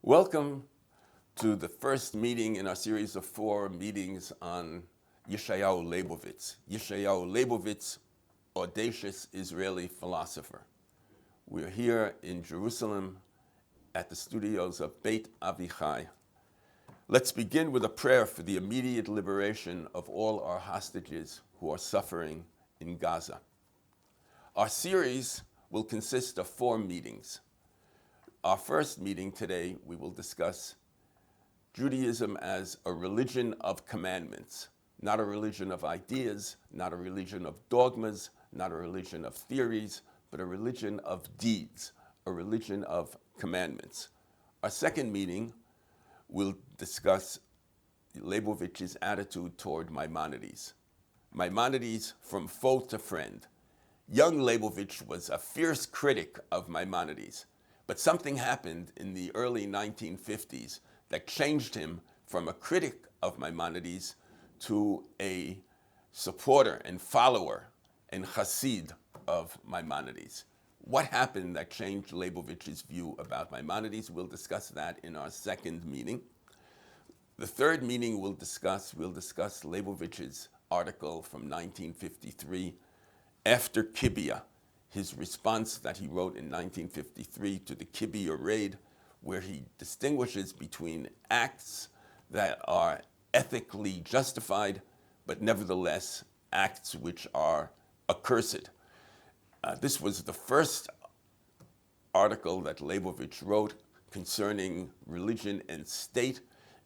Welcome to the first meeting in our series of 4 meetings on Yeshayahu Leibowitz. Yeshayahu Leibowitz, Audacious Israeli philosopher. We're here in Jerusalem at the studios of Beit Avichai. Let's begin with a prayer for the immediate liberation of all our hostages who are suffering in Gaza. Our series will consist of 4 meetings. Our first meeting today, we will discuss Judaism as a religion of commandments, not a religion of ideas, not a religion of dogmas, not a religion of theories, but a religion of deeds, a religion of commandments. Our second meeting will discuss Leibowitz's attitude toward Maimonides. Maimonides from foe to friend. Young Leibowitz was a fierce critic of Maimonides. But something happened in the early 1950s that changed him from a critic of Maimonides to a supporter and follower and chassid of Maimonides. What happened that changed Leibowitz's view about Maimonides? We'll discuss that in our second meeting. The third meeting we'll discuss Leibowitz's article from 1953, After Kibbutz, his response that he wrote in 1953 to the Kibbutz raid, where he distinguishes between acts that are ethically justified, but nevertheless acts which are accursed. This was the first article that Leibowitz wrote concerning religion and state,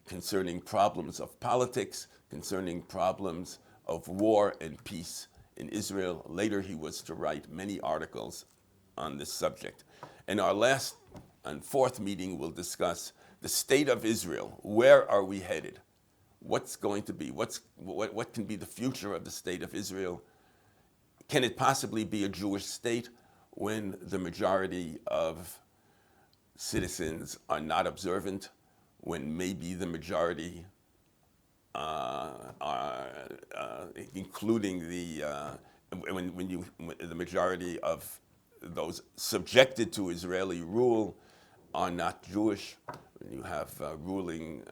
concerning problems of politics, concerning problems of war and peace in Israel. Later, he was to write many articles on this subject. In our last and fourth meeting, we'll discuss the state of Israel. Where are we headed? What's going to be? What can be the future of the state of Israel? Can it possibly be a Jewish state when the majority of citizens are not observant, when maybe the majority including the majority of those subjected to Israeli rule are not Jewish? When you have ruling,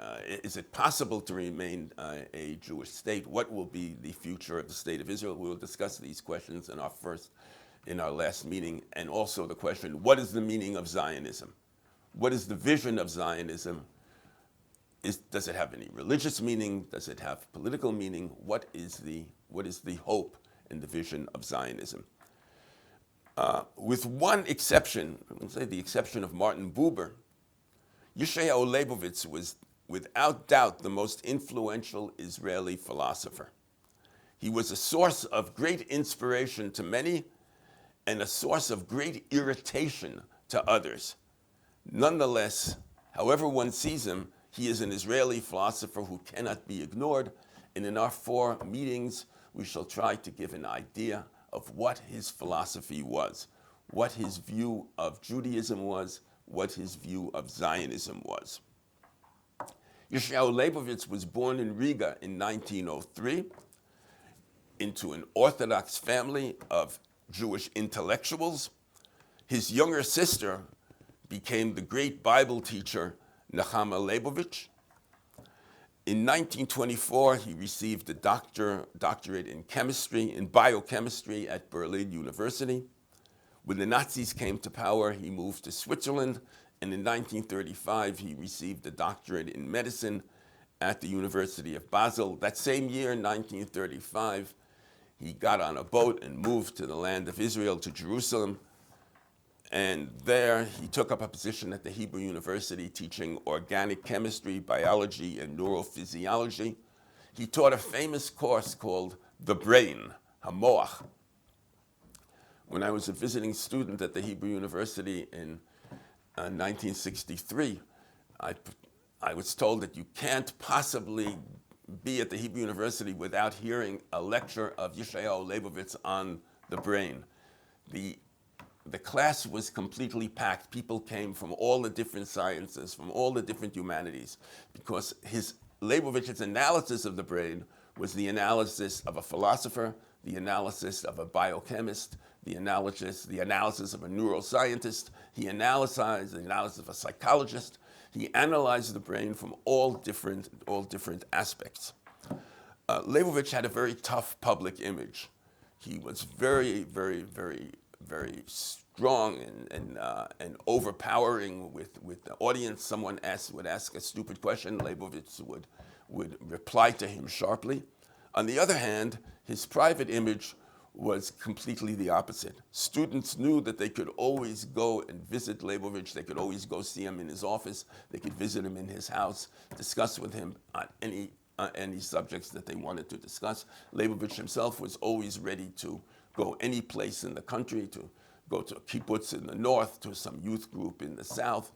is it possible to remain a Jewish state? What will be the future of the state of Israel? We will discuss these questions in our last meeting, and also the question: what is the meaning of Zionism? What is the vision of Zionism? Does it have any religious meaning? Does it have political meaning? What is the hope and the vision of Zionism? With one exception, I would say the exception of Martin Buber, Yeshayahu Leibowitz was without doubt the most influential Israeli philosopher. He was a source of great inspiration to many and a source of great irritation to others. Nonetheless, however one sees him, he is an Israeli philosopher who cannot be ignored, and in our 4 meetings, we shall try to give an idea of what his philosophy was, what his view of Judaism was, what his view of Zionism was. Yeshayahu Leibowitz was born in Riga in 1903 into an Orthodox family of Jewish intellectuals. His younger sister became the great Bible teacher Nechama Leibowitz. In 1924, he received a doctorate in biochemistry at Berlin University. When the Nazis came to power, he moved to Switzerland, and in 1935, he received a doctorate in medicine at the University of Basel. That same year, in 1935, he got on a boat and moved to the land of Israel, to Jerusalem. And there, he took up a position at the Hebrew University teaching organic chemistry, biology, and neurophysiology. He taught a famous course called The Brain, Hamoach. When I was a visiting student at the Hebrew University in 1963, I was told that you can't possibly be at the Hebrew University without hearing a lecture of Yeshayahu Leibowitz on the brain. The class was completely packed. People came from all the different sciences, from all the different humanities, because Leibowitz's analysis of the brain was the analysis of a philosopher, the analysis of a biochemist, the analysis of a neuroscientist. He analyzed the analysis of a psychologist. He analyzed the brain from all different aspects. Leibowitz had a very tough public image. He was very, very, very, very strong and overpowering with the audience. Someone would ask a stupid question, Leibowitz would reply to him sharply. On the other hand, his private image was completely the opposite. Students knew that they could always go and visit Leibowitz. They could always go see him in his office. They could visit him in his house, discuss with him on any subjects that they wanted to discuss. Leibowitz himself was always ready to go any place in the country, to go to a kibbutz in the north, to some youth group in the south.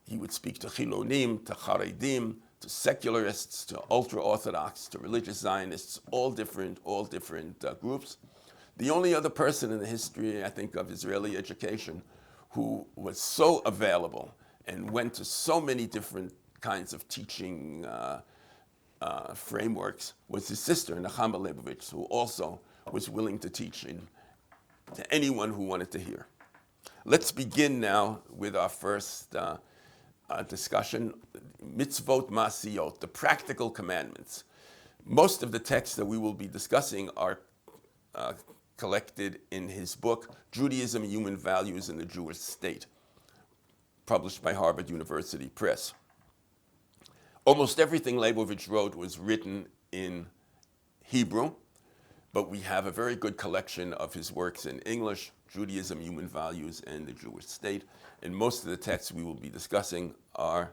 He would speak to chilonim, to charedim, to secularists, to ultra-Orthodox, to religious Zionists, all different groups. The only other person in the history, I think, of Israeli education who was so available and went to so many different kinds of teaching frameworks was his sister, Nechama Leibowitz, who also was willing to teach to anyone who wanted to hear. Let's begin now with our first discussion, mitzvot ma'asiyot, the practical commandments. Most of the texts that we will be discussing are collected in his book, Judaism, Human Values in the Jewish State, published by Harvard University Press. Almost everything Leibowitz wrote was written in Hebrew, but we have a very good collection of his works in English, Judaism, Human Values, and the Jewish State, and most of the texts we will be discussing are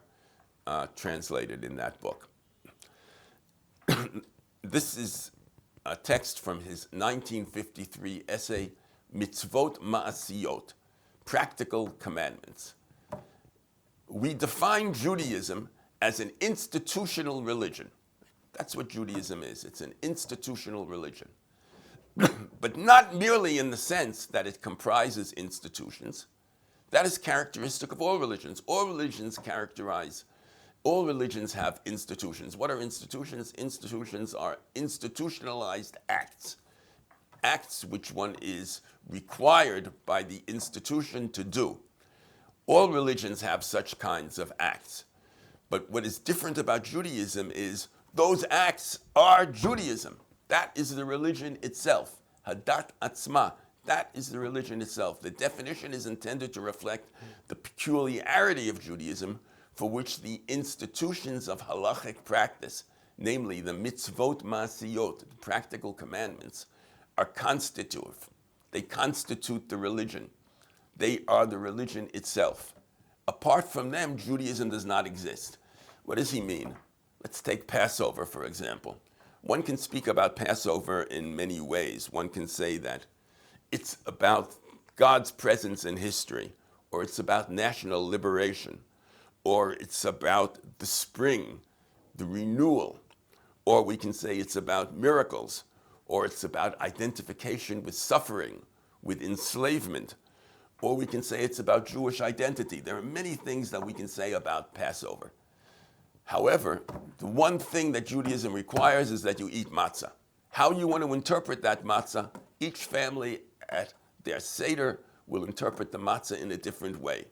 translated in that book. This is a text from his 1953 essay, Mitzvot Ma'asiyot, Practical Commandments. We define Judaism as an institutional religion. That's what Judaism is. It's an institutional religion. But not merely in the sense that it comprises institutions. That is characteristic of all religions. All religions have institutions. What are institutions? Institutions are institutionalized acts. Acts which one is required by the institution to do. All religions have such kinds of acts. But what is different about Judaism is those acts are Judaism. That is the religion itself. Hadat atzma. That is the religion itself. The definition is intended to reflect the peculiarity of Judaism, for which the institutions of halachic practice, namely the mitzvot ma'asiyot, the practical commandments, are constitutive. They constitute the religion. They are the religion itself. Apart from them, Judaism does not exist. What does he mean? Let's take Passover, for example. One can speak about Passover in many ways. One can say that it's about God's presence in history, or it's about national liberation, or it's about the spring, the renewal, or we can say it's about miracles, or it's about identification with suffering, with enslavement, or we can say it's about Jewish identity. There are many things that we can say about Passover. However, the one thing that Judaism requires is that you eat matzah. How you want to interpret that matzah, each family at their Seder will interpret the matzah in a different way.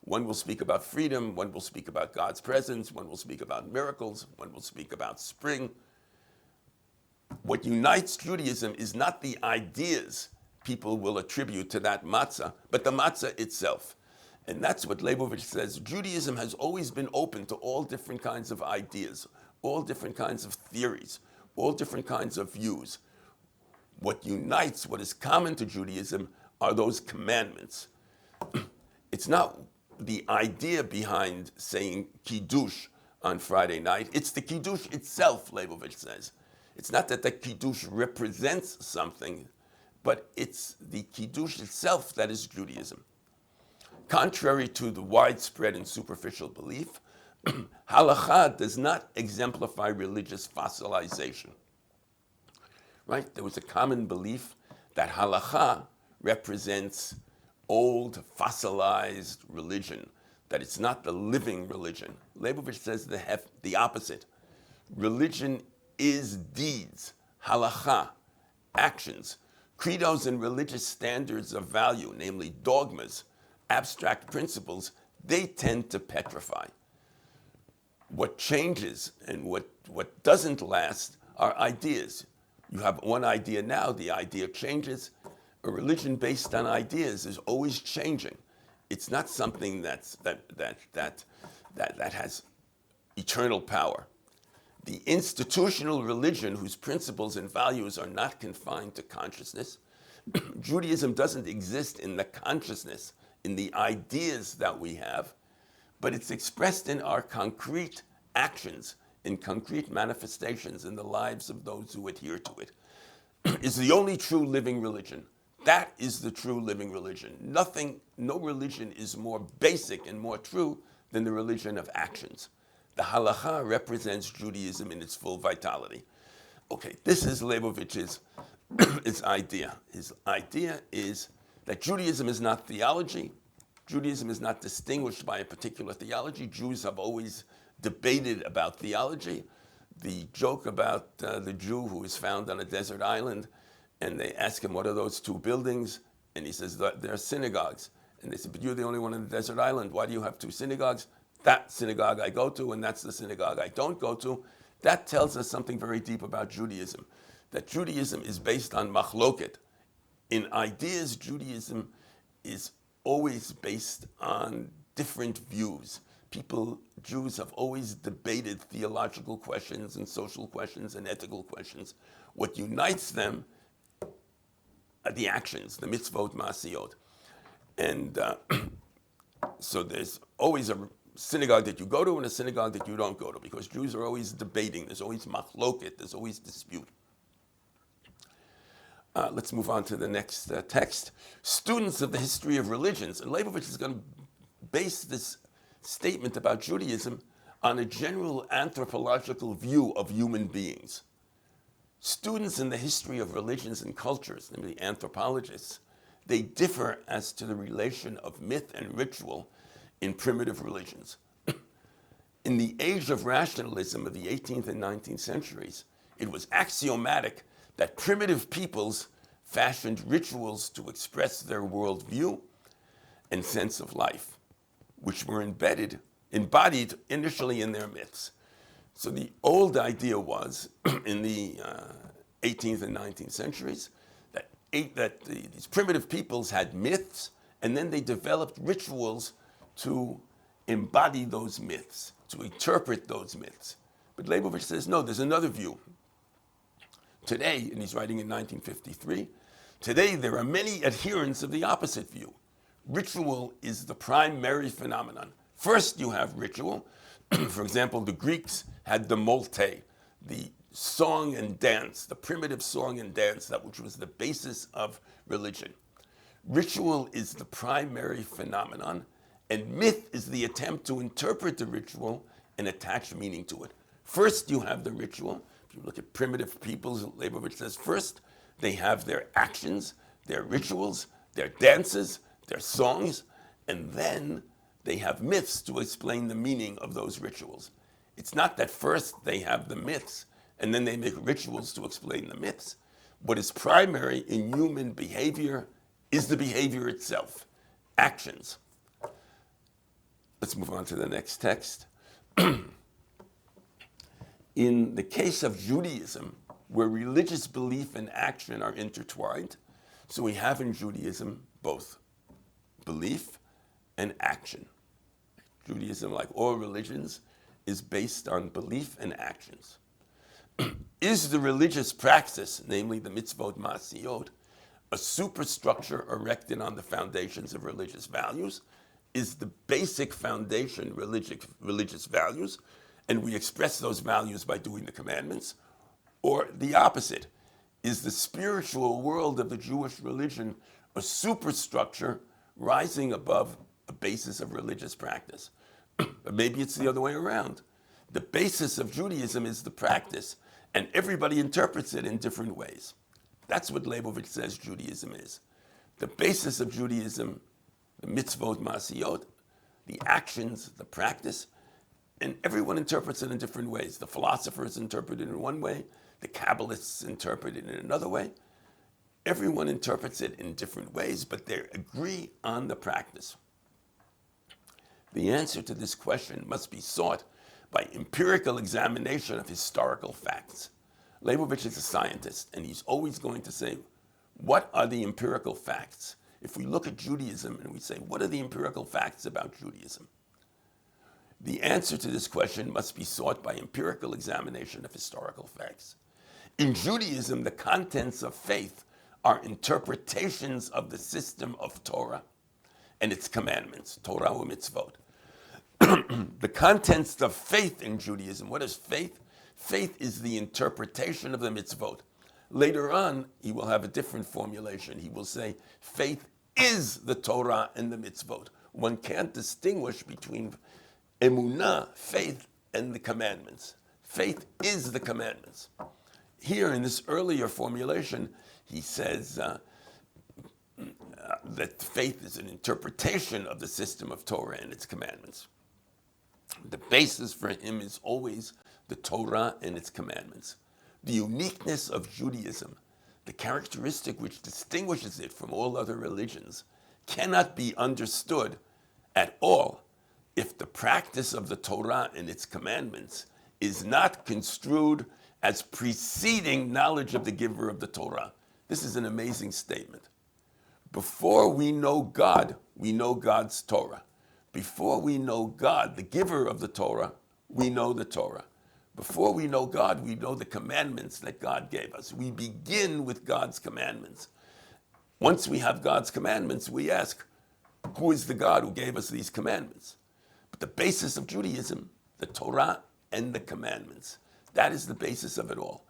One will speak about freedom, one will speak about God's presence, one will speak about miracles, one will speak about spring. What unites Judaism is not the ideas people will attribute to that matzah, but the matzah itself. And that's what Leibowitz says. Judaism has always been open to all different kinds of ideas, all different kinds of theories, all different kinds of views. What unites, what is common to Judaism, are those commandments. It's not the idea behind saying Kiddush on Friday night. It's the Kiddush itself, Leibowitz says. It's not that the Kiddush represents something, but it's the Kiddush itself that is Judaism. Contrary to the widespread and superficial belief, halakha does not exemplify religious fossilization. Right? There was a common belief that halakha represents old, fossilized religion, that it's not the living religion. Leibowitz says the opposite. Religion is deeds, halakha, actions, credos and religious standards of value, namely dogmas, abstract principles, they tend to petrify. What changes and what doesn't last are ideas. You have one idea now, the idea changes. A religion based on ideas is always changing. It's not something that has eternal power. The institutional religion whose principles and values are not confined to consciousness. Judaism doesn't exist in the consciousness, in the ideas that we have, but it's expressed in our concrete actions, in concrete manifestations in the lives of those who adhere to it. Is the only true living religion. That is the true living religion. No religion is more basic and more true than the religion of actions. The halacha represents Judaism in its full vitality. Okay, this is Leibowitz's his idea. His idea is that Judaism is not theology. Judaism is not distinguished by a particular theology. Jews have always debated about theology. The joke about the Jew who is found on a desert island, and they ask him, what are those two buildings? And he says, they're synagogues. And they said, but you're the only one on the desert island. Why do you have two synagogues? That synagogue I go to, and that's the synagogue I don't go to. That tells us something very deep about Judaism, that Judaism is based on machloket. In ideas, Judaism is always based on different views. Jews have always debated theological questions and social questions and ethical questions. What unites them are the actions, the mitzvot ma'asiyot. And so there's always a synagogue that you go to and a synagogue that you don't go to, because Jews are always debating. There's always machloket, there's always dispute. Let's move on to the next text. Students of the history of religions. And Leibowitz is going to base this statement about Judaism on a general anthropological view of human beings. Students in the history of religions and cultures, namely anthropologists, they differ as to the relation of myth and ritual in primitive religions. In the age of rationalism of the 18th and 19th centuries, it was axiomatic that primitive peoples fashioned rituals to express their worldview and sense of life, which were embodied initially in their myths. So the old idea was, in the 18th and 19th centuries, that these primitive peoples had myths, and then they developed rituals to embody those myths, to interpret those myths. But Leibowitz says, no, there's another view. Today, and he's writing in 1953, today there are many adherents of the opposite view. Ritual is the primary phenomenon. First you have ritual. For example, the Greeks had the molte, the song and dance, the primitive song and dance, that which was the basis of religion. Ritual is the primary phenomenon, and myth is the attempt to interpret the ritual and attach meaning to it. First you have the ritual. If you look at primitive peoples, Leibowitz says first they have their actions, their rituals, their dances, their songs, and then they have myths to explain the meaning of those rituals. It's not that first they have the myths and then they make rituals to explain the myths. What is primary in human behavior is the behavior itself, actions. Let's move on to the next text. In the case of Judaism, where religious belief and action are intertwined, so we have in Judaism both belief and action. Judaism, like all religions, is based on belief and actions. Is the religious praxis, namely the mitzvot ma'asiyot, a superstructure erected on the foundations of religious values? Is the basic foundation religious values, and we express those values by doing the commandments? Or the opposite, is the spiritual world of the Jewish religion a superstructure rising above a basis of religious practice? But maybe it's the other way around. The basis of Judaism is the practice, and everybody interprets it in different ways. That's what Leibowitz says Judaism is. The basis of Judaism, the mitzvot ma'asiyot, the actions, the practice, and everyone interprets it in different ways. The philosophers interpret it in one way, the Kabbalists interpret it in another way. Everyone interprets it in different ways, but they agree on the practice. The answer to this question must be sought by empirical examination of historical facts. Leibowitz is a scientist, and he's always going to say, what are the empirical facts? If we look at Judaism and we say, what are the empirical facts about Judaism? The answer to this question must be sought by empirical examination of historical facts. In Judaism, the contents of faith are interpretations of the system of Torah and its commandments, Torah or mitzvot. The contents of faith in Judaism, what is faith? Faith is the interpretation of the mitzvot. Later on, he will have a different formulation. He will say, faith is the Torah and the mitzvot. One can't distinguish between emunah, faith, and the commandments. Faith is the commandments. Here in this earlier formulation, he says that faith is an interpretation of the system of Torah and its commandments. The basis for him is always the Torah and its commandments. The uniqueness of Judaism, the characteristic which distinguishes it from all other religions, cannot be understood at all if the practice of the Torah and its commandments is not construed as preceding knowledge of the giver of the Torah. This is an amazing statement. Before we know God, we know God's Torah. Before we know God, the giver of the Torah, we know the Torah. Before we know God, we know the commandments that God gave us. We begin with God's commandments. Once we have God's commandments, we ask, who is the God who gave us these commandments? But the basis of Judaism, the Torah and the commandments, that is the basis of it all.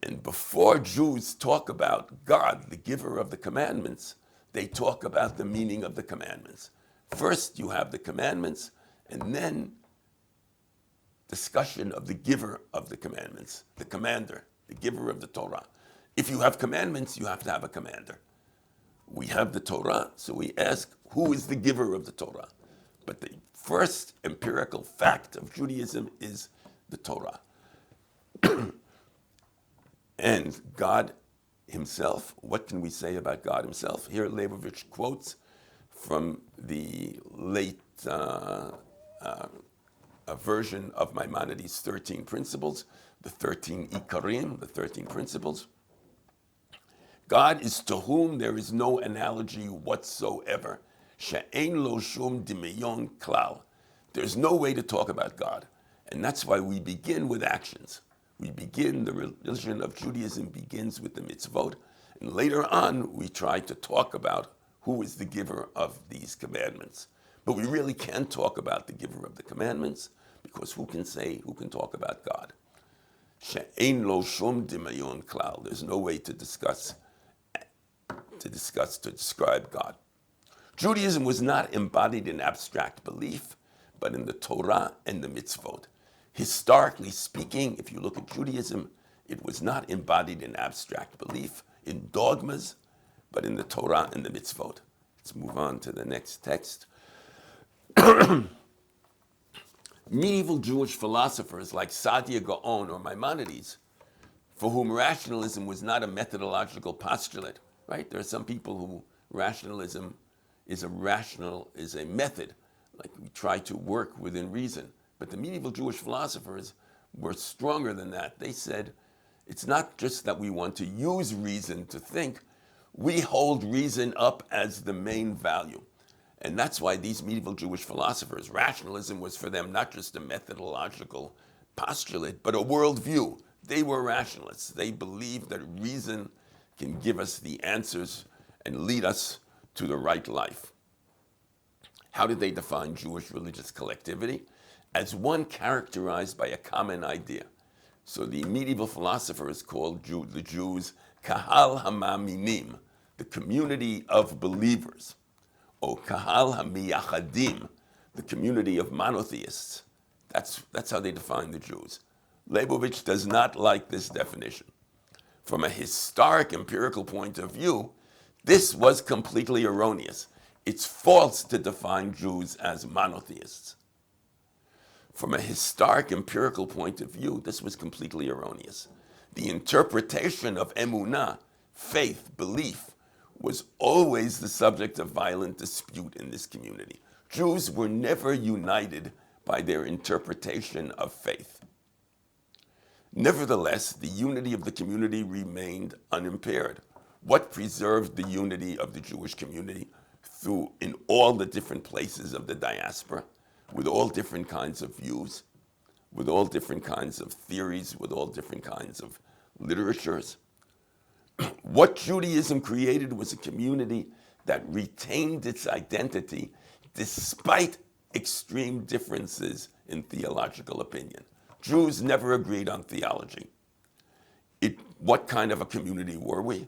And before Jews talk about God, the giver of the commandments, they talk about the meaning of the commandments. First, you have the commandments, and then discussion of the giver of the commandments, the commander, the giver of the Torah. If you have commandments, you have to have a commander. We have the Torah, so we ask, who is the giver of the Torah? But the first empirical fact of Judaism is the Torah. And God himself, what can we say about God himself? Here Leibowitz quotes from the late a version of Maimonides' 13 principles, the 13 ikarim, the 13 principles. God is to whom there is no analogy whatsoever. She'ein lo shum dimeyon klal. There's no way to talk about God. And that's why we begin with actions. We begin, the religion of Judaism begins with the mitzvot. And later on, we try to talk about who is the giver of these commandments. But we really can't talk about the giver of the commandments, because who can talk about God? She'ein lo shum dimayon klal. There's no way to describe God. Judaism was not embodied in abstract belief, but in the Torah and the mitzvot. Historically speaking, if you look at Judaism, it was not embodied in abstract belief, in dogmas, but in the Torah and the mitzvot. Let's move on to the next text. Medieval Jewish philosophers like Saadia Gaon or Maimonides, for whom rationalism was not a methodological postulate, right? There are some people who rationalism is a method, like we try to work within reason. But the medieval Jewish philosophers were stronger than that. They said, it's not just that we want to use reason to think, we hold reason up as the main value. And that's why these medieval Jewish philosophers, rationalism was for them not just a methodological postulate, but a worldview. They were rationalists. They believed that reason can give us the answers and lead us to the right life. How did they define Jewish religious collectivity? As one characterized by a common idea. So the medieval philosophers called the Jews Kahal HaMa'aminim, the community of believers, or Kahal HaMiyachadim, the community of monotheists. That's how they define the Jews. Leibowitz does not like this definition. From a historic empirical point of view, this was completely erroneous. It's false to define Jews as monotheists. From a historic empirical point of view, this was completely erroneous. The interpretation of emunah, faith, belief, was always the subject of violent dispute in this community. Jews were never united by their interpretation of faith. Nevertheless, the unity of the community remained unimpaired. What preserved the unity of the Jewish community in all the different places of the diaspora, with all different kinds of views, with all different kinds of theories, with all different kinds of literatures? What Judaism created was a community that retained its identity despite extreme differences in theological opinion. Jews never agreed on theology. What kind of a community were we?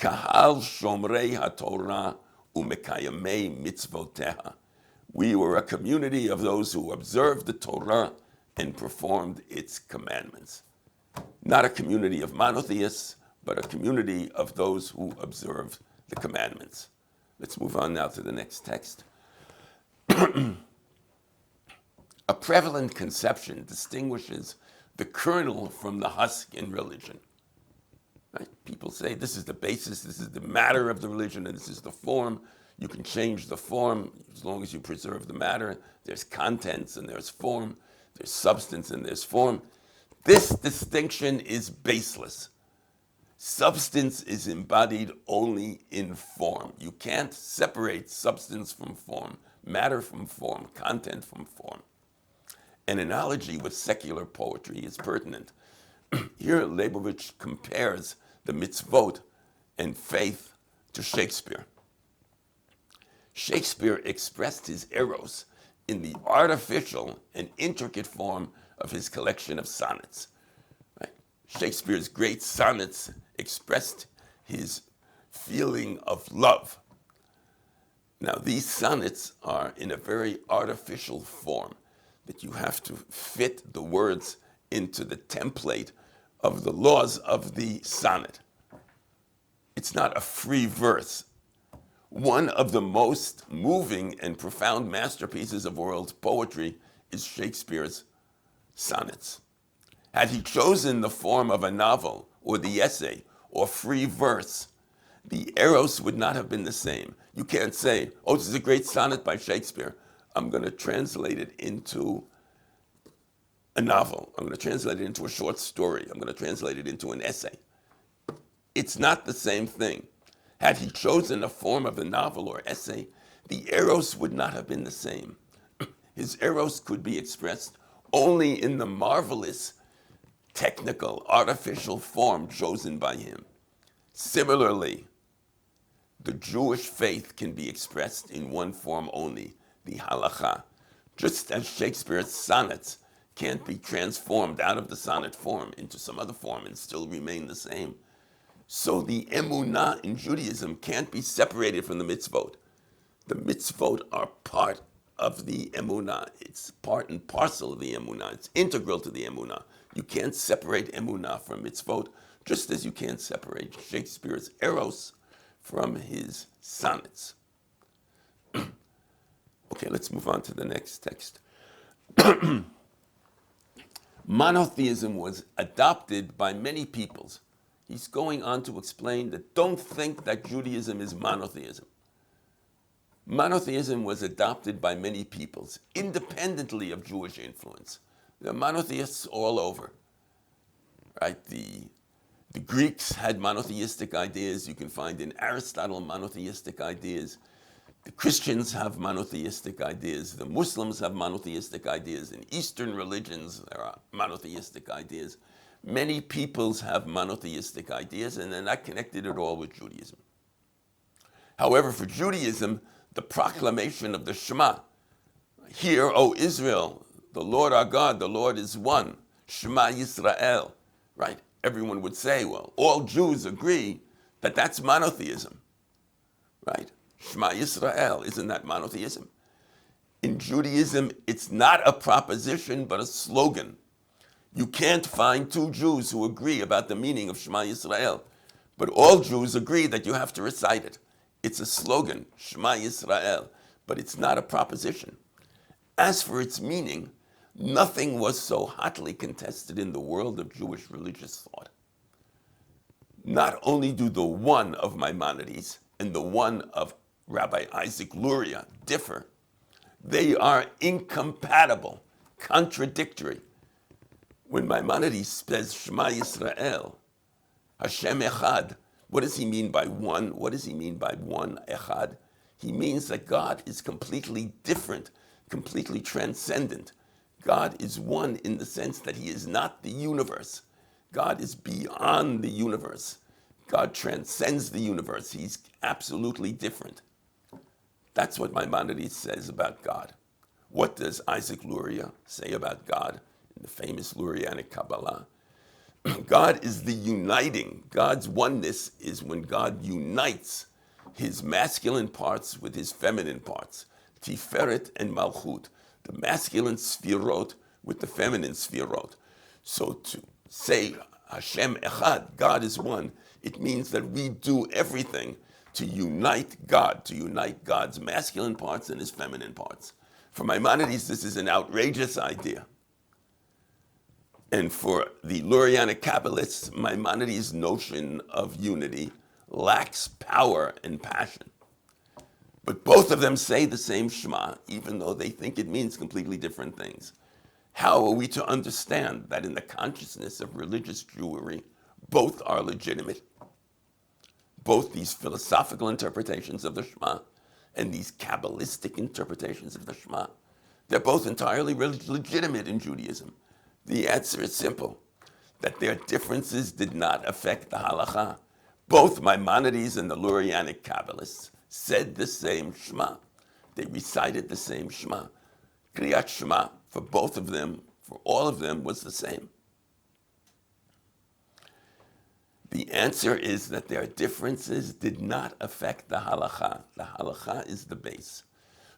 Kahal Shomrei HaTorah Umekayamei Mitzvoteha. We were a community of those who observed the Torah and performed its commandments. Not a community of monotheists, but a community of those who observe the commandments. Let's move on now to the next text. A prevalent conception distinguishes the kernel from the husk in religion. Right? People say this is the basis, this is the matter of the religion, and this is the form. You can change the form as long as you preserve the matter. There's contents and there's form. There's substance and there's form. This distinction is baseless. Substance is embodied only in form. You can't separate substance from form, matter from form, content from form. An analogy with secular poetry is pertinent. Here, Leibowitz compares the mitzvot and faith to Shakespeare. Shakespeare expressed his eros in the artificial and intricate form of his collection of sonnets. Right? Shakespeare's great sonnets expressed his feeling of love. Now, these sonnets are in a very artificial form, that you have to fit the words into the template of the laws of the sonnet. It's not a free verse. One of the most moving and profound masterpieces of world poetry is Shakespeare's sonnets. Had he chosen the form of a novel or the essay or free verse, the eros would not have been the same. You can't say, oh, this is a great sonnet by Shakespeare. I'm going to translate it into a novel. I'm going to translate it into a short story. I'm going to translate it into an essay. It's not the same thing. Had he chosen a form of a novel or essay, the eros would not have been the same. His eros could be expressed only in the marvelous, technical, artificial form chosen by him. Similarly, the Jewish faith can be expressed in one form only, the halakha. Just as Shakespeare's sonnets can't be transformed out of the sonnet form into some other form and still remain the same, so the emunah in Judaism can't be separated from the mitzvot. The mitzvot are part of the emunah. It's part and parcel of the emunah. It's integral to the emunah. You can't separate emunah from mitzvot, just as you can't separate Shakespeare's eros from his sonnets. Okay, let's move on to the next text. Monotheism was adopted by many peoples. He's going on to explain that don't think that Judaism is monotheism. Monotheism was adopted by many peoples, independently of Jewish influence. There are monotheists all over. Right? The Greeks had monotheistic ideas. You can find in Aristotle monotheistic ideas. The Christians have monotheistic ideas. The Muslims have monotheistic ideas. In Eastern religions, there are monotheistic ideas. Many peoples have monotheistic ideas, and they're not connected at all with Judaism. However, for Judaism, the proclamation of the Shema, hear, O Israel, the Lord our God, the Lord is one, Shema Yisrael, right? Everyone would say, well, all Jews agree that that's monotheism, right? Shema Yisrael, isn't that monotheism? In Judaism, it's not a proposition, but a slogan. You can't find two Jews who agree about the meaning of Shema Yisrael, but all Jews agree that you have to recite it. It's a slogan, Shema Yisrael, but it's not a proposition. As for its meaning, nothing was so hotly contested in the world of Jewish religious thought. Not only do the one of Maimonides and the one of Rabbi Isaac Luria differ, They are incompatible, contradictory. When Maimonides says Shema Yisrael, Hashem Echad, what does he mean by one? What does he mean by one, Echad? He means that God is completely different, completely transcendent. God is one in the sense that he is not the universe. God is beyond the universe. God transcends the universe. He's absolutely different. That's what Maimonides says about God. What does Isaac Luria say about God in the famous Lurianic Kabbalah? God is the uniting. God's oneness is when God unites his masculine parts with his feminine parts, Tiferet and Malchut, the masculine sfirot with the feminine sfirot. So to say Hashem Echad, God is one, it means that we do everything to unite God, to unite God's masculine parts and his feminine parts. For Maimonides, this is an outrageous idea. And for the Lurianic Kabbalists, Maimonides' notion of unity lacks power and passion. But both of them say the same Shema, even though they think it means completely different things. How are we to understand that in the consciousness of religious Jewry, both are legitimate? Both these philosophical interpretations of the Shema and these Kabbalistic interpretations of the Shema, they're both entirely legitimate in Judaism. The answer is simple, that their differences did not affect the halakha. Both Maimonides and the Lurianic Kabbalists said the same Shema. They recited the same Shema. Kriyat Shema, for both of them, for all of them, was the same. The answer is that their differences did not affect the halakha. The halakha is the base.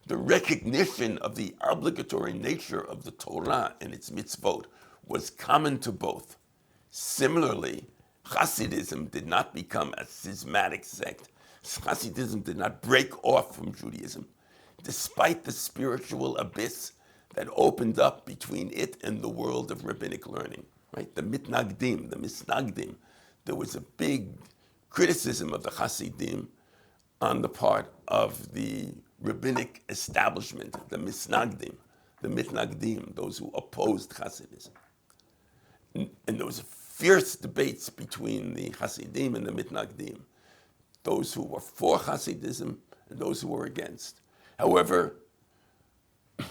The recognition of the obligatory nature of the Torah and its mitzvot was common to both. Similarly, Hasidism did not become a schismatic sect. Hasidism did not break off from Judaism, despite the spiritual abyss that opened up between it and the world of rabbinic learning. Right? The mitnagdim, the misnagdim. There was a big criticism of the Hasidim on the part of the rabbinic establishment, the misnagdim, the mitnagdim, those who opposed Hasidism. And there was fierce debates between the Hasidim and the mitnagdim, those who were for Hasidism and those who were against. However, the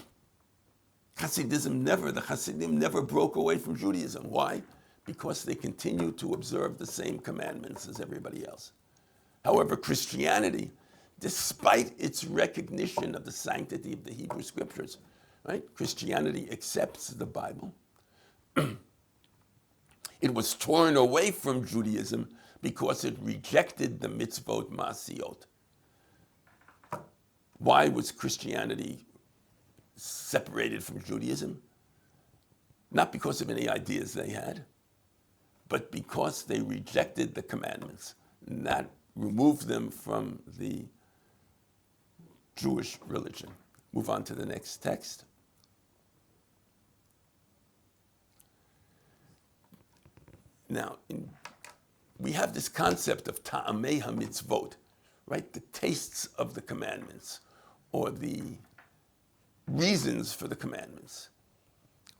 Hasidim never broke away from Judaism. Why? Because they continued to observe the same commandments as everybody else. However, Christianity, despite its recognition of the sanctity of the Hebrew Scriptures, right? Christianity accepts the Bible. It was torn away from Judaism because it rejected the mitzvot ma'asiyot. Why was Christianity separated from Judaism? Not because of any ideas they had, but because they rejected the commandments. And that removed them from the Jewish religion. Move on to the next text. Now, we have this concept of ta'amei ha-mitzvot, right? The tastes of the commandments, or the reasons for the commandments,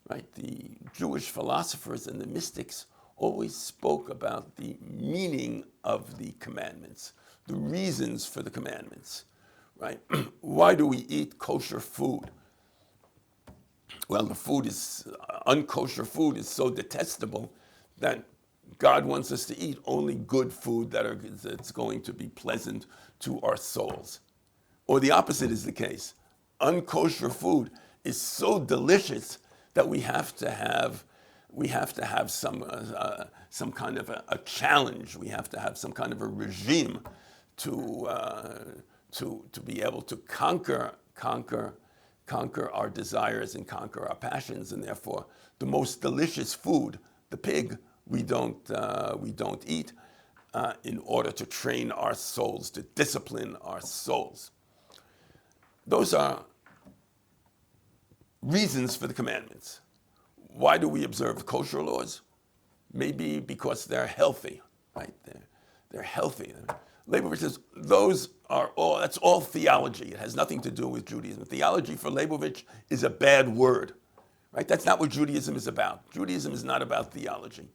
right? The Jewish philosophers and the mystics always spoke about the meaning of the commandments, the reasons for the commandments, right? Why do we eat kosher food? Well, the food is, unkosher food is so detestable that God wants us to eat only good food that's going to be pleasant to our souls. Or the opposite is the case. Unkosher food is so delicious that we have to have some kind of a challenge. We have to have some kind of a regime to be able to conquer our desires and conquer our passions, and therefore the most delicious food, the pig, we don't eat in order to train our souls, to discipline our souls. Those are reasons for the commandments. Why do we observe the kosher laws? Maybe because they're healthy, right? They're healthy. Leibowitz says those that's all theology. It has nothing to do with Judaism. Theology for Leibowitz is a bad word, right? That's not what Judaism is about. Judaism is not about theology.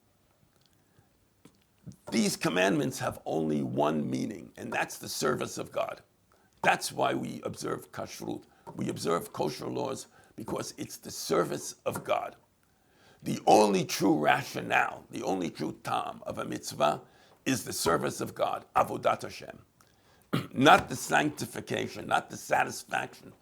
These commandments have only one meaning, and that's the service of God. That's why we observe kashrut. We observe kosher laws because it's the service of God. The only true rationale, the only true tam of a mitzvah is the service of God, avodat Hashem. Not the sanctification, not the satisfaction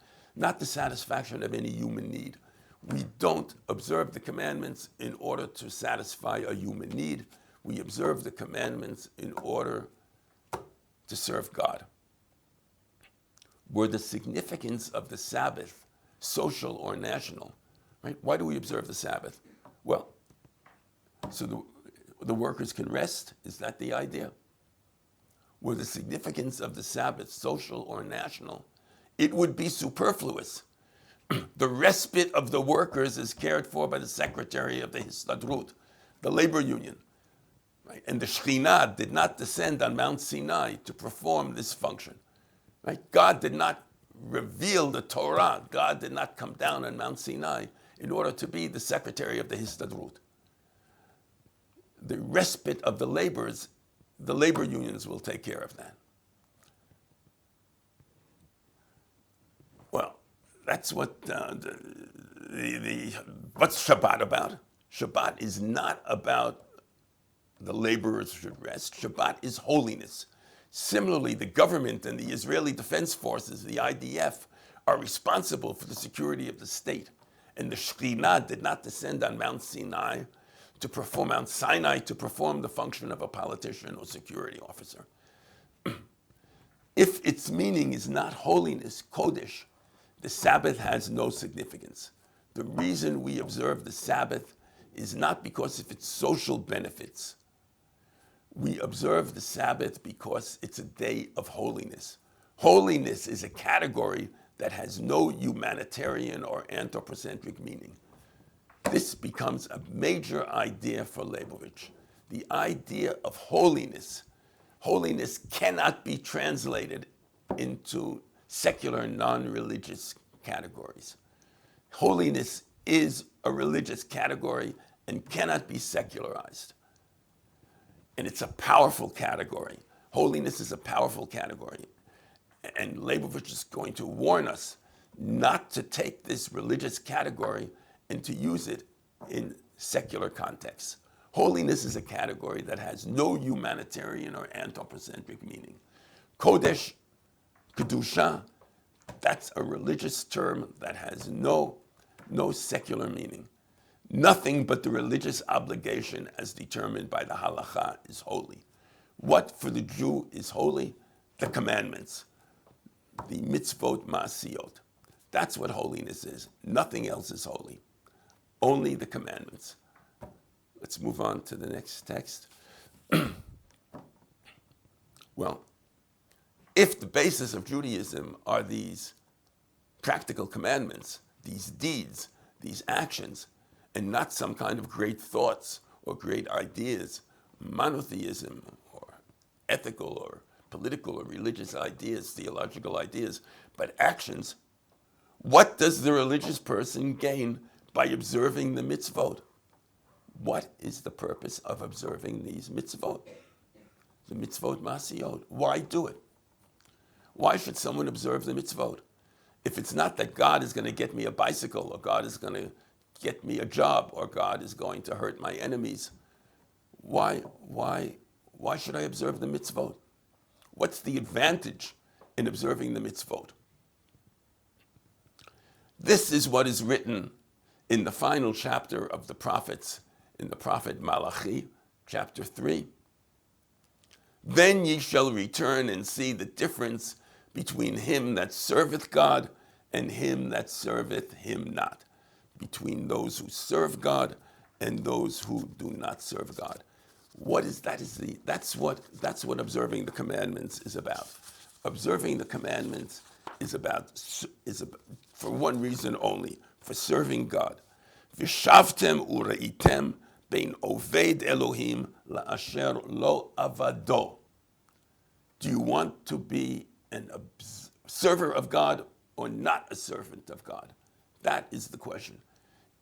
of any human need. We don't observe the commandments in order to satisfy a human need. We observe the commandments in order to serve God. Were the significance of the Sabbath social or national, right? Why do we observe the Sabbath? Well, so the workers can rest. Is that the idea? Were the significance of the Sabbath social or national, it would be superfluous. The respite of the workers is cared for by the secretary of the Histadrut, the labor union. Right? And the Shekhinah did not descend on Mount Sinai to perform this function. Right? God did not reveal the Torah. God did not come down on Mount Sinai in order to be the secretary of the Histadrut. The respite of the laborers, the labor unions will take care of that. Well, that's what what's Shabbat about? Shabbat is not about the laborers should rest. Shabbat is holiness. Similarly, the government and the Israeli Defense Forces, the IDF, are responsible for the security of the state. And the Shekhinah did not descend on Mount Sinai to perform the function of a politician or security officer. If its meaning is not holiness, Kodesh, the Sabbath has no significance. The reason we observe the Sabbath is not because of its social benefits. We observe the Sabbath because it's a day of holiness. Holiness is a category that has no humanitarian or anthropocentric meaning. This becomes a major idea for Leibowitz. The idea of holiness. Holiness cannot be translated into secular, non-religious categories. Holiness is a religious category and cannot be secularized. And it's a powerful category. Holiness is a powerful category. And Leibowitz is going to warn us not to take this religious category and to use it in secular contexts. Holiness is a category that has no humanitarian or anthropocentric meaning. Kodesh, Kedusha, that's a religious term that has no secular meaning. Nothing but the religious obligation as determined by the halakha is holy. What for the Jew is holy? The commandments, the mitzvot ma'asiyot. That's what holiness is. Nothing else is holy. Only the commandments. Let's move on to the next text. Well, if the basis of Judaism are these practical commandments, these deeds, these actions, and not some kind of great thoughts or great ideas, monotheism or ethical or political or religious ideas, theological ideas, but actions, what does the religious person gain by observing the mitzvot? What is the purpose of observing these mitzvot? The mitzvot masiyot. Why do it? Why should someone observe the mitzvot? If it's not that God is going to get me a bicycle, or God is going to get me a job, or God is going to hurt my enemies, why should I observe the mitzvot? What's the advantage in observing the mitzvot? This is what is written in the final chapter of the prophets, in the prophet Malachi, chapter 3. Then ye shall return and see the difference between him that serveth God and him that serveth him not, between those who serve God and those who do not serve God. What is that? That's what observing the commandments is about. Observing the commandments is for one reason only, for serving God. Vishavtem ureitem bein oved Elohim la'asher lo avado. Do you want to be an server of God or not a servant of God? That is the question.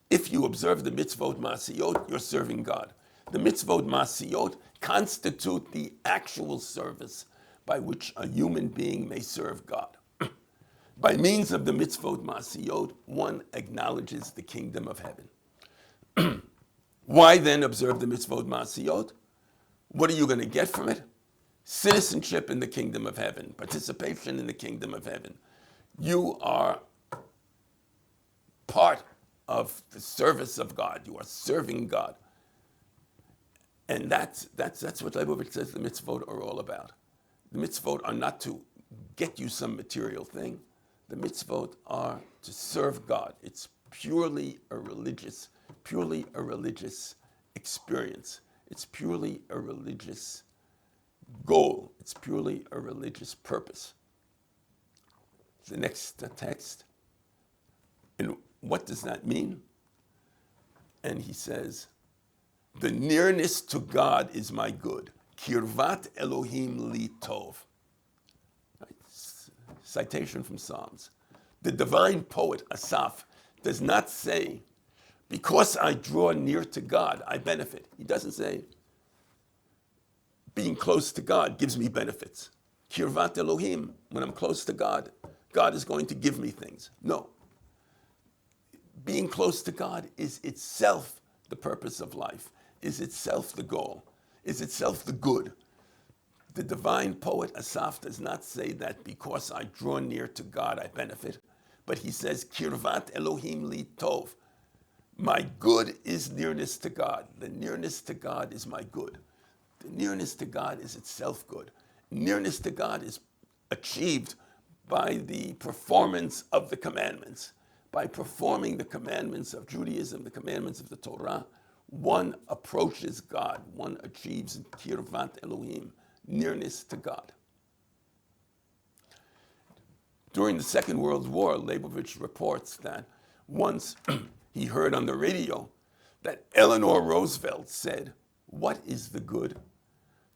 If you observe the mitzvot ma'asiyot, you're serving God. The mitzvot ma'asiyot constitute the actual service by which a human being may serve God. By means of the mitzvot ma'asiyot, one acknowledges the kingdom of heaven. Why then observe the mitzvot ma'asiyot? What are you going to get from it? Citizenship in the kingdom of heaven, participation in the kingdom of heaven. You are part of the service of God. You are serving God. And that's what Leibowitz says the mitzvot are all about. The mitzvot are not to get you some material thing. The mitzvot are to serve God. It's purely a religious experience. It's purely a religious goal. It's purely a religious purpose. The next text. And what does that mean? And he says, the nearness to God is my good. Kirvat Elohim li tov. Right? Citation from Psalms. The divine poet Asaph does not say, because I draw near to God, I benefit. He doesn't say, being close to God gives me benefits. Kirvat Elohim, when I'm close to God, God is going to give me things. No. Being close to God is itself the purpose of life, is itself the goal, is itself the good. The divine poet Asaph does not say that because I draw near to God I benefit, but he says, Kirvat Elohim li tov. My good is nearness to God. The nearness to God is my good. The nearness to God is itself good. Nearness to God is achieved by the performance of the commandments. By performing the commandments of Judaism, the commandments of the Torah, one approaches God. One achieves Kirvat Elohim, nearness to God. During the Second World War, Leibowitz reports that once he heard on the radio that Eleanor Roosevelt said, "What is the good?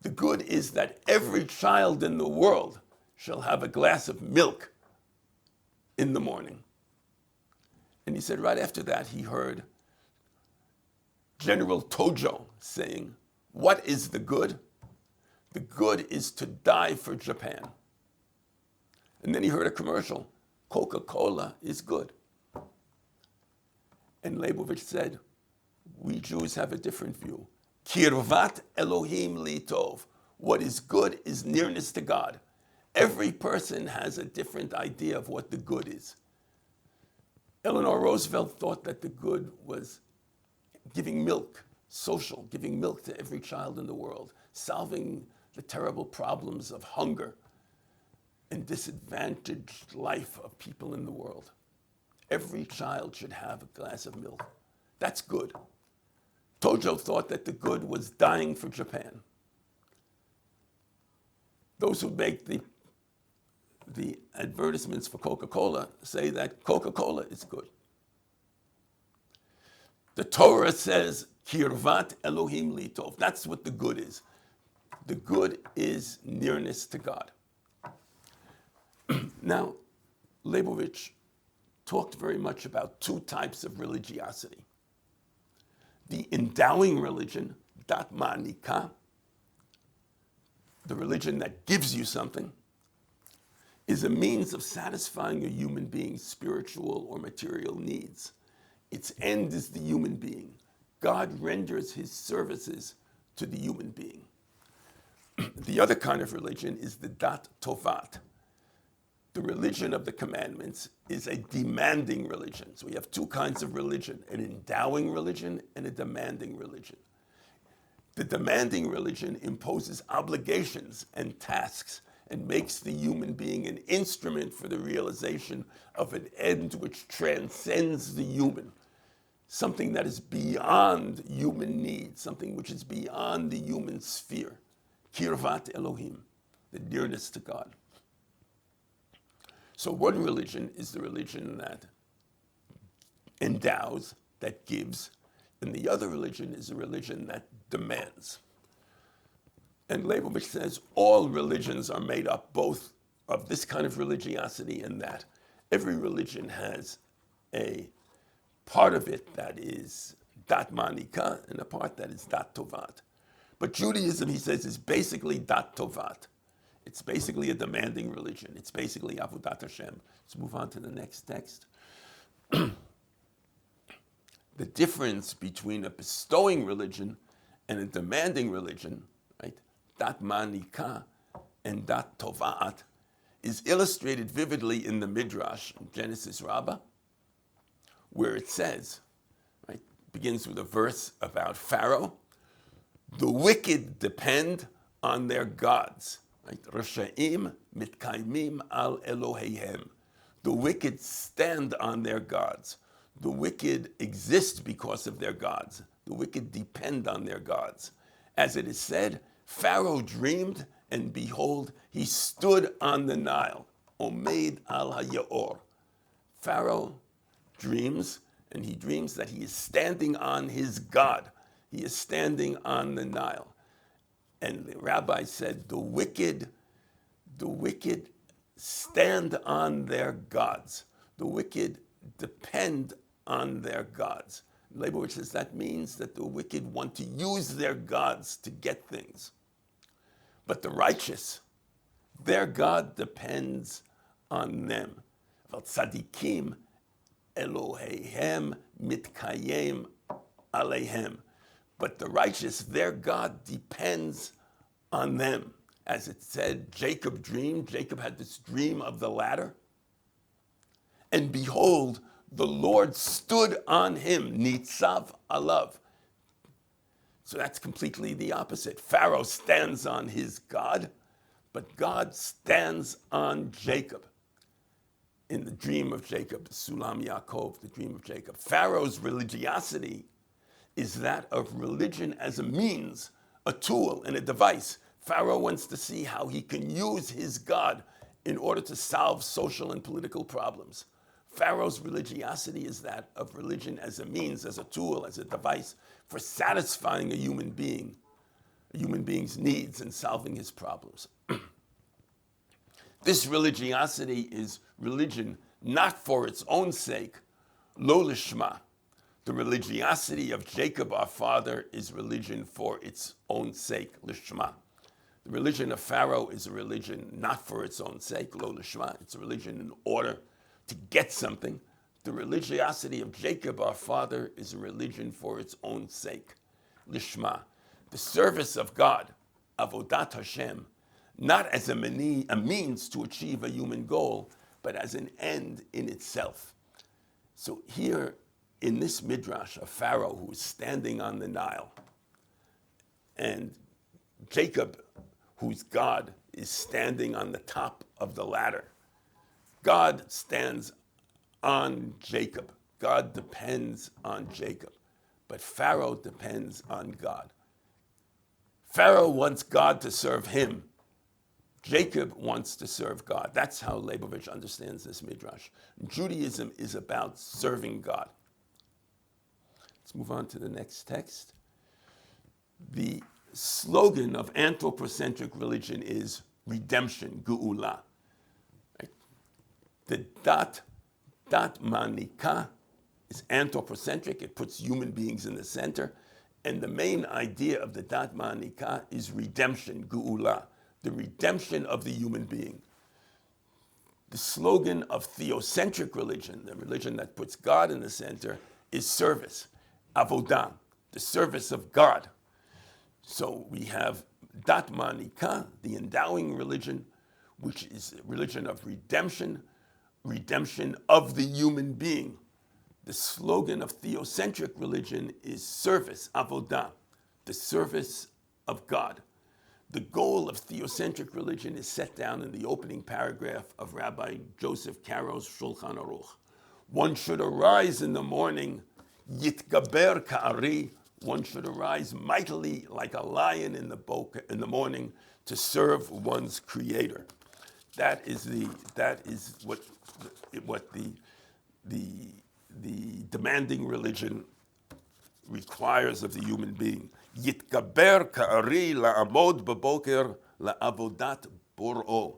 The good is that every child in the world shall have a glass of milk in the morning." And he said right after that he heard General Tojo saying, "What is the good? The good is to die for Japan." And then he heard a commercial, "Coca-Cola is good." And Leibowitz said, we Jews have a different view. Kirvat Elohim li tov. What is good is nearness to God. Every person has a different idea of what the good is. Eleanor Roosevelt thought that the good was giving milk, social, giving milk to every child in the world, solving the terrible problems of hunger and disadvantaged life of people in the world. Every child should have a glass of milk. That's good. Tojo thought that the good was dying for Japan. Those who make the advertisements for Coca-Cola say that Coca-Cola is good. The Torah says, Kirvat Elohim li tov. That's what the good is. The good is nearness to God. Now, Leibowitz talked very much about two types of religiosity. The endowing religion, dat ma'anika, the religion that gives you something, is a means of satisfying a human being's spiritual or material needs. Its end is the human being. God renders his services to the human being. The other kind of religion is the dat tovat. The religion of the commandments is a demanding religion. So we have two kinds of religion, an endowing religion and a demanding religion. The demanding religion imposes obligations and tasks and makes the human being an instrument for the realization of an end which transcends the human, something that is beyond human needs, something which is beyond the human sphere. Kirvat Elohim, the nearness to God. So one religion is the religion that endows, that gives, and the other religion is a religion that demands. And Leibowitz says all religions are made up both of this kind of religiosity and that. Every religion has a part of it that is dat manika and a part that is dat tovat. But Judaism, he says, is basically dat tovat. It's basically a demanding religion. It's basically avodat Hashem. Let's move on to the next text. The difference between a bestowing religion and a demanding religion, right, dat manika and dat tovat, is illustrated vividly in the Midrash, in Genesis Rabbah, where it says, right, begins with a verse about Pharaoh. The wicked depend on their gods. Right? Rashaim mitkaimim al Eloheihem. The wicked stand on their gods. The wicked exist because of their gods. The wicked depend on their gods. As it is said, Pharaoh dreamed, and behold, he stood on the Nile. Omeid al hayaor. Pharaoh dreams, and he dreams that he is standing on his God. He is standing on the Nile. And the rabbi said, the wicked stand on their gods. The wicked depend on their gods. Leibowitz says that means that the wicked want to use their gods to get things. But the righteous, their God depends on them. Tzadikim Eloheihem mitkayem aleihem. But the righteous, their God depends on them. As it said, Jacob dreamed. Jacob had this dream of the ladder. And behold, the Lord stood on him, nitzav alav. So that's completely the opposite. Pharaoh stands on his God, but God stands on Jacob. In the dream of Jacob, Sulam Yaakov, the dream of Jacob. Pharaoh's religiosity is that of religion as a means, a tool, and a device. Pharaoh wants to see how he can use his God in order to solve social and political problems. Pharaoh's religiosity is that of religion as a means, as a tool, as a device for satisfying a human being's needs and solving his problems. This religiosity is religion not for its own sake, lo lishma. The religiosity of Jacob, our father, is religion for its own sake, lishma. The religion of Pharaoh is a religion not for its own sake, lo lishma. It's a religion in order to get something. The religiosity of Jacob, our father, is a religion for its own sake, lishma. The service of God, avodat Hashem, not as a means to achieve a human goal, but as an end in itself. So here, in this midrash, of Pharaoh who is standing on the Nile, and Jacob, whose God is standing on the top of the ladder. God stands on Jacob. God depends on Jacob. But Pharaoh depends on God. Pharaoh wants God to serve him. Jacob wants to serve God. That's how Leibowitz understands this midrash. Judaism is about serving God. Let's move on to the next text. The slogan of anthropocentric religion is redemption, geula. Right? The dat manika is anthropocentric. It puts human beings in the center. And the main idea of the dat manika is redemption, geula, the redemption of the human being. The slogan of theocentric religion, the religion that puts God in the center, is service, avodah, the service of God. So we have dat manika, the endowing religion, which is a religion of redemption, redemption of the human being. The slogan of theocentric religion is service, avodah, the service of God. The goal of theocentric religion is set down in the opening paragraph of Rabbi Joseph Caro's Shulchan Aruch. One should arise in the morning, yitgaber ka'ari. One should arise mightily like a lion in the morning to serve one's Creator. That is what the demanding religion requires of the human being. Yitgaber ka'ari la'amod b'boker la'avodat bor'o.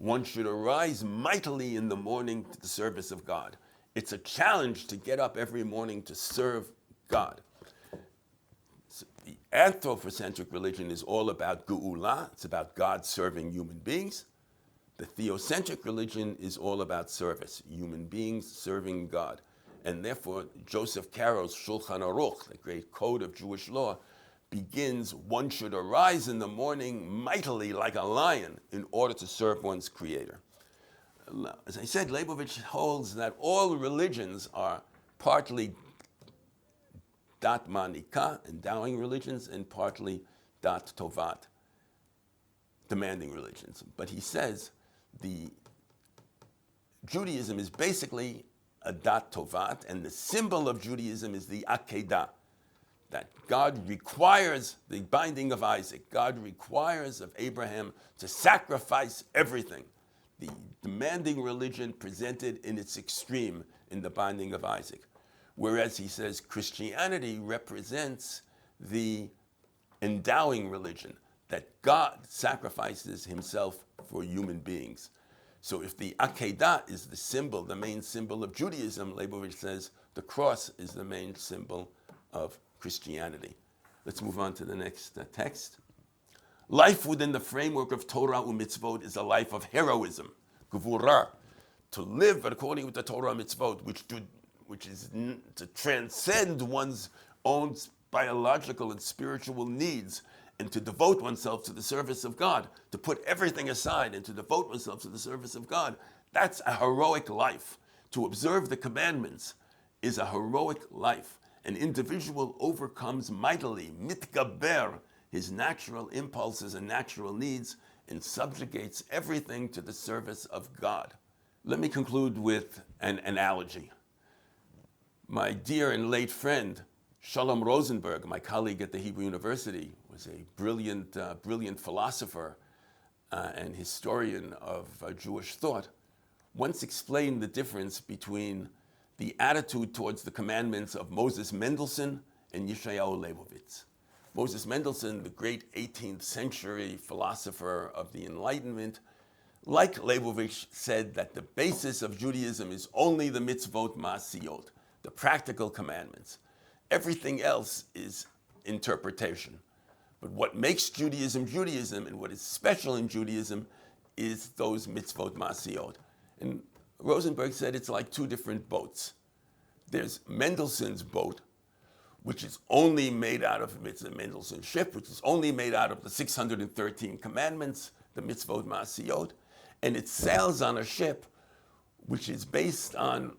one should arise mightily in the morning to the service of God. It's a challenge to get up every morning to serve God. So the anthropocentric religion is all about geula. It's about God serving human beings. The theocentric religion is all about service, human beings serving God. And therefore, Joseph Caro's Shulchan Aruch, the great code of Jewish law, begins, one should arise in the morning mightily like a lion in order to serve one's creator. As I said, Leibowitz holds that all religions are partly dat manika, endowing religions, and partly dat tovat, demanding religions. But he says the Judaism is basically a dat tovat, and the symbol of Judaism is the akedah, that God requires the binding of Isaac. God requires of Abraham to sacrifice everything. The demanding religion presented in its extreme in the binding of Isaac. Whereas he says Christianity represents the endowing religion, that God sacrifices himself for human beings. So if the Akedah is the symbol, the main symbol of Judaism, Leibowitz says the cross is the main symbol of Christianity. Let's move on to the next text. Life within the framework of Torah and mitzvot is a life of heroism, gevurah, to live according to the Torah and mitzvot, which is to transcend one's own biological and spiritual needs, and to devote oneself to the service of God, to put everything aside and to devote oneself to the service of God. That's a heroic life. To observe the commandments is a heroic life. An individual overcomes mightily, mitgaber, his natural impulses and natural needs, and subjugates everything to the service of God. Let me conclude with an analogy. My dear and late friend, Shalom Rosenberg, my colleague at the Hebrew University, was a brilliant philosopher and historian of Jewish thought, once explained the difference between the attitude towards the commandments of Moses Mendelssohn and Yeshayahu Leibowitz. Moses Mendelssohn, the great 18th century philosopher of the Enlightenment, like Leibowitz, said that the basis of Judaism is only the mitzvot ma'asiyot, the practical commandments. Everything else is interpretation. But what makes Judaism Judaism, and what is special in Judaism, is those mitzvot ma'asiyot. And Rosenberg said it's like two different boats. There's Mendelssohn's boat, which is only made out of, it's a Mendelssohn ship, which is only made out of the 613 commandments, the mitzvot ma'asiyot, and it sails on a ship which is based on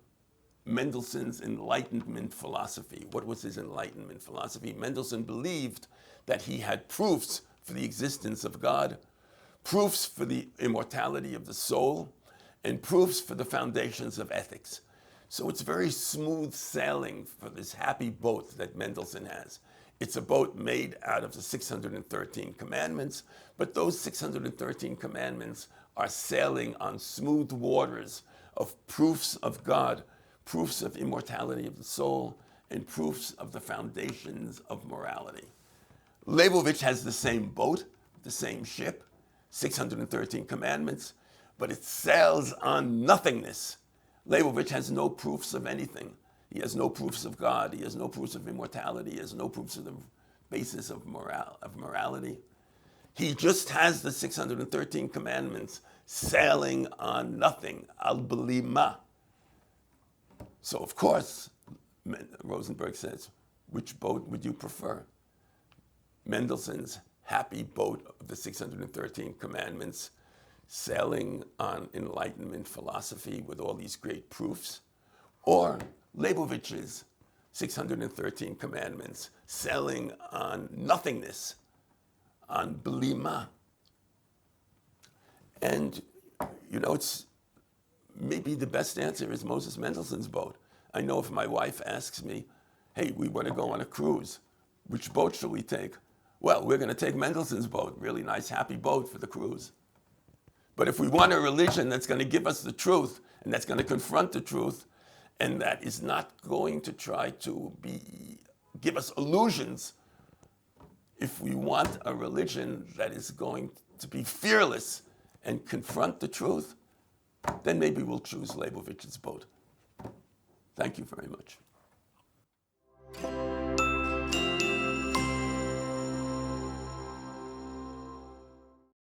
Mendelssohn's Enlightenment philosophy. What was his Enlightenment philosophy? Mendelssohn believed that he had proofs for the existence of God, proofs for the immortality of the soul, and proofs for the foundations of ethics. So it's very smooth sailing for this happy boat that Mendelssohn has. It's a boat made out of the 613 commandments, but those 613 commandments are sailing on smooth waters of proofs of God, proofs of immortality of the soul, and proofs of the foundations of morality. Leibowitz has the same boat, the same ship, 613 commandments, but it sails on nothingness. Leibowitz has no proofs of anything. He has no proofs of God. He has no proofs of immortality. He has no proofs of the basis of morality. He just has the 613 commandments sailing on nothing, al-belima. So, of course, Rosenberg says, which boat would you prefer? Mendelssohn's happy boat of the 613 commandments, sailing on Enlightenment philosophy with all these great proofs, or Leibovitz's 613 commandments, sailing on nothingness, on belima. And, it's maybe the best answer is Moses Mendelssohn's boat. I know if my wife asks me, hey, we want to go on a cruise, which boat shall we take? Well, we're going to take Mendelssohn's boat, really nice, happy boat for the cruise. But if we want a religion that's going to give us the truth, and that's going to confront the truth, and that is not going to try to give us illusions, if we want a religion that is going to be fearless and confront the truth, then maybe we'll choose Leibovitz's boat. Thank you very much.